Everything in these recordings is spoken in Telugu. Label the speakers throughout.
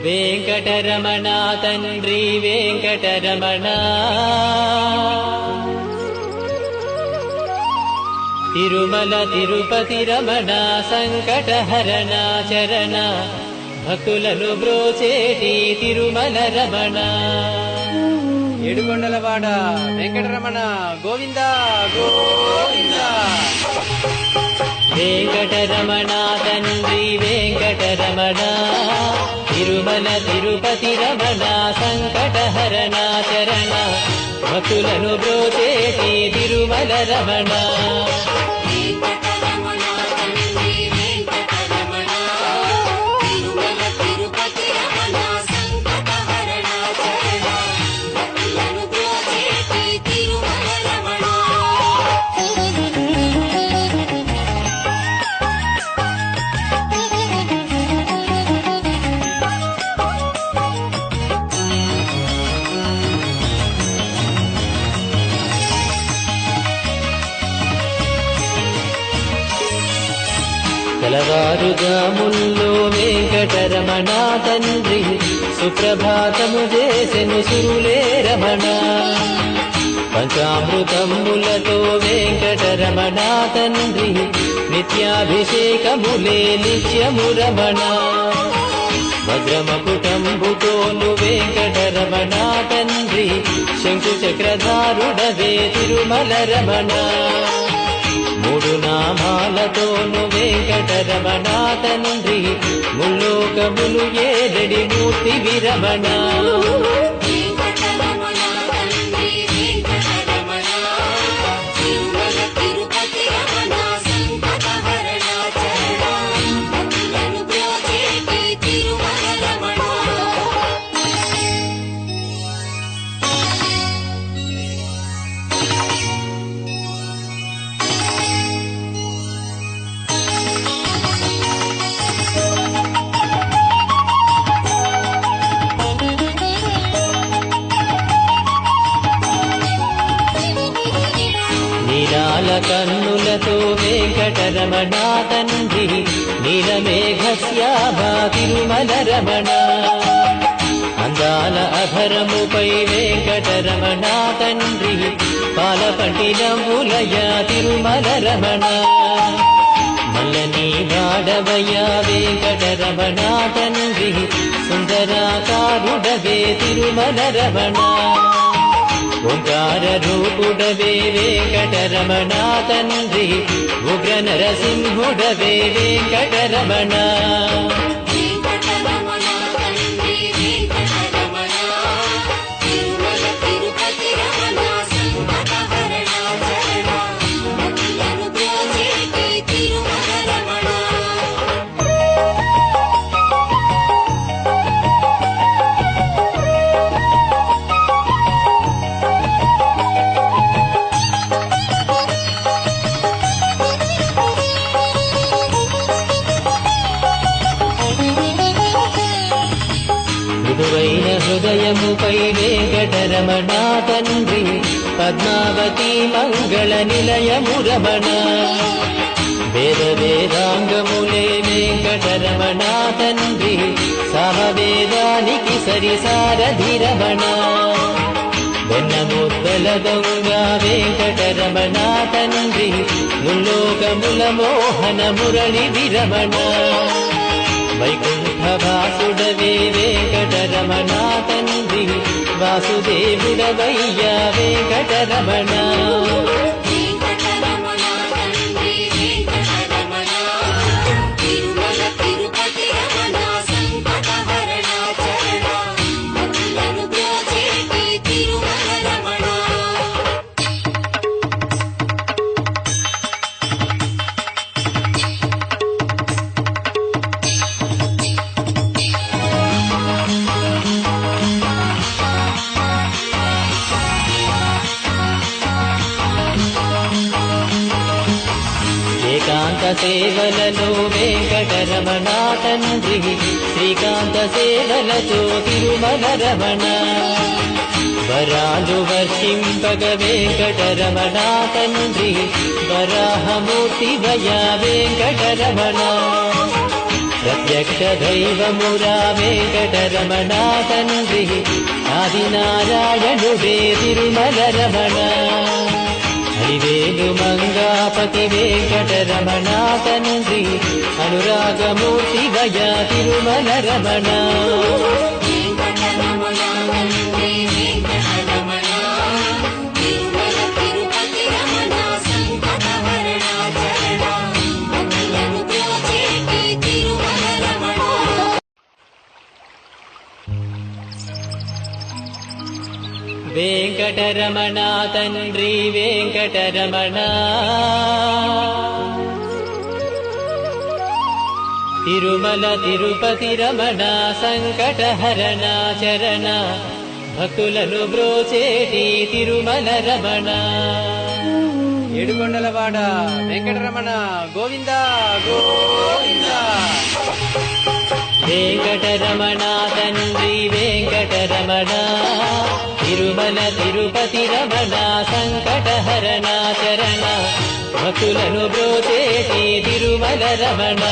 Speaker 1: వెంకటరమణ తండ్రి వెంకటరమణ తిరుమల తిరుపతి రమణ సంకటహరణ చరణ భక్తులను బ్రోచేటి తిరుమల రమణ
Speaker 2: ఏడుకొండలవాడ వెంకటరమణ గోవింద గోవింద.
Speaker 1: వెంకటరమణ తండ్రి వెంకటరమణ తిరుమల తిరుపతి రమణ సంకటహరణ చరణ భక్తులను బ్రోచేటి తిరుమల రమణ తెల్లవారుజాముల్లో వెంకటరమణ తండ్రి సుప్రభాతము చేసెను సురులే రమణ పంచామృతములతో వెంకటరమణ తండ్రి నిత్యాభిషేకములే నిత్యము రమణ వజ్రమకుటంబుతోను వెంకటరమణ తండ్రి శంకు చక్రధారుడవే తిరుమల రమణ మూడు నామాలతోను వెంకటరమణ తండ్రి ముల్లోకములు ఏదడి మూర్తి విరమణ కన్నులతో వెంకటరమణ తండ్రి నీలమేఘశ్యామ తిరుమల రమణ అందాల అధరముపై వెంకటరమణ తండ్రి పాలపట్టినములయ తిరుమల రమణ మల్లని వాడవయ వెంకటరమణ తండ్రి సుందరాకారుడవే తిరుమల రమణ ఓంకార రూపుడవే వెంకటరమణ తండ్రి ఉగ్ర నరసింహుడవే వెంకటరమణ మృదువైన హృదయముపై వెంకటరమణ తండ్రి పద్మావతి మంగళ నిలయము రమణ వేద వేదాంగములే వెంకటరమణ తండ్రి సమవేదానికి సరిసారధి రమణ వెన్నముద్దల దొంగ వెంకటరమణ తండ్రి ముల్లోకముల మోహన మురళి విరమణ వైకుంఠవాసుడవే వెంకటరమణ తండ్రి వాసుదేవుడవయ్యా వెంకటరమణ ఏకాంత సేవలలో వెంకటరమణ తండ్రి శ్రీకాంత సేవలతో తిరుమల రమణ వరాలు వర్షింపగ వెంకటరమణ తండ్రి వరాహమూర్తి వయ వెంకటరమణ రత్న ప్రత్యక్ష దైవమురా వెంకటరమణ తండ్రి ఆదినారాయణుడే తిరుమల రమణ హరివేలు మంగాపతి వెంకటరమణ తండ్రి అనురాగమూర్తి వయ తిరుమల రమణ వెంకటరమణ తండ్రి వెంకటరమణ తిరుమల తిరుపతి రమణ సంకటహరణ చరణ భక్తులను బ్రోచేటి తిరుమల రమణ
Speaker 2: ఏడుకొండలవాడ వెంకటరమణ గోవింద గోవింద
Speaker 1: వెంకటరమణ తండ్రి వెంకటరమణ తిరుమల తిరుపతి రమణ సంకటహరణ చరణ భక్తులను బ్రోచేటి తిరుమల రమణ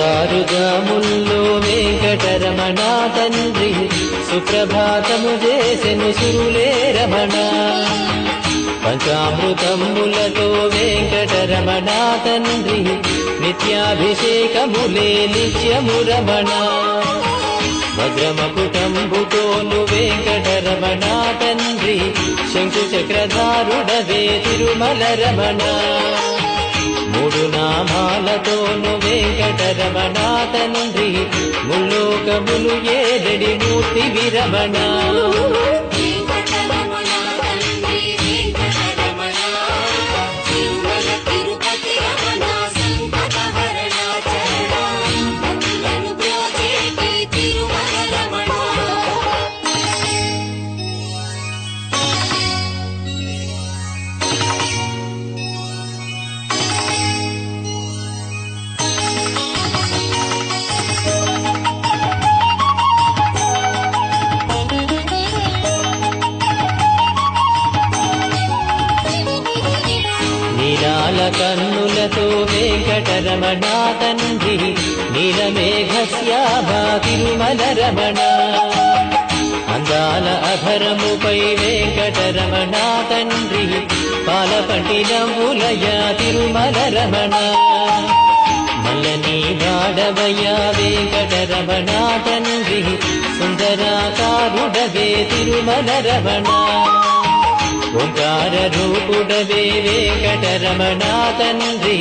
Speaker 1: తెలవారుజాముల్లో వెంకటరమణ తండ్రి సుప్రభాతము చేసెను సురులే రమణ పంచామృతములతో వెంకటరమణ తండ్రి నిత్యాభిషేకములే నిత్యము రమణ భద్రమకుటంబుతోను వెంకటరమణ తండ్రి శంకు చక్రధారుడవే తిరుమల రమణ మూడు నామాలతోను వెంకటరమణ తండ్రి ముల్లోకములు ఏదడి మూర్తి విరమణ కన్నులతో వెంకటరమణ తండ్రి నీలమేఘశ్యామా తిరుమల రమణ అందాల అధరముపై వెంకటరమణ తండ్రి పాలపంటి నవ్వులయ తిరుమల రమణ మల్లని వాడవయ వెంకటరమణ తండ్రి సుందరాకారుడవే తిరుమల రమణ ఓంకార రూపుడవే వెంకటరమణ తండ్రి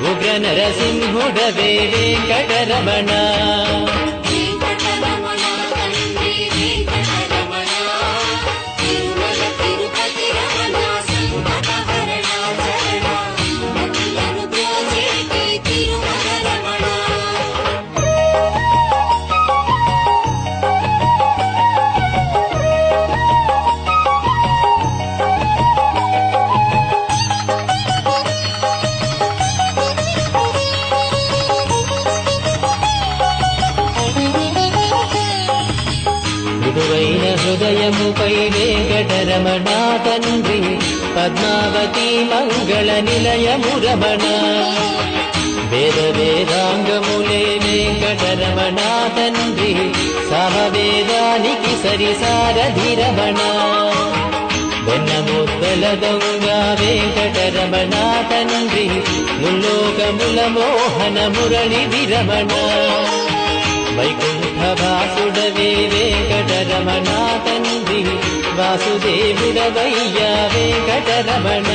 Speaker 1: ఉగ్ర నరసింహుడవే వెంకటరమణ మృదువైన హృదయముపై వెంకటరమణ తండ్రి పద్మావతి మంగళ నిలయము రమణ వేద వేదాంగములే వెంకటరమణ తండ్రి సమవేదానికి సరిసారధి రమణ వెన్నముద్దల దొంగ వెంకటరమణ తండ్రి ముల్లోకముల మోహన మురళి విరమణ వైకుంఠవాసుడవే వెంకటరమణ తండ్రి వాసుదేవుడవయ్యా వెంకటరమణ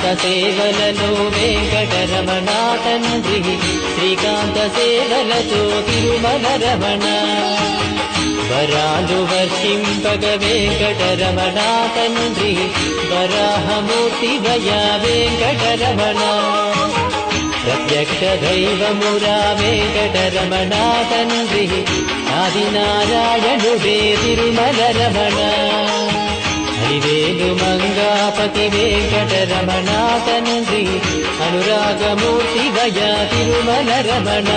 Speaker 1: శ్రీకాంత సేవలలో వెంకటరమణ తండ్రి శ్రీకాంత సేవలతో తిరుమల రమణ వరాలు వర్షింపగ వెంకటరమణ తండ్రి వరాహమూర్తి వయా వెంకటరమణ ప్రత్యక్ష దైవమురా వెంకటరమణ తండ్రి ఆదినారాయణుడే తిరుమల రమణ హరివేలు మంగాపతి వెంకటరమణ తండ్రి అనురాగమూర్తి వయా తిరుమల రమణ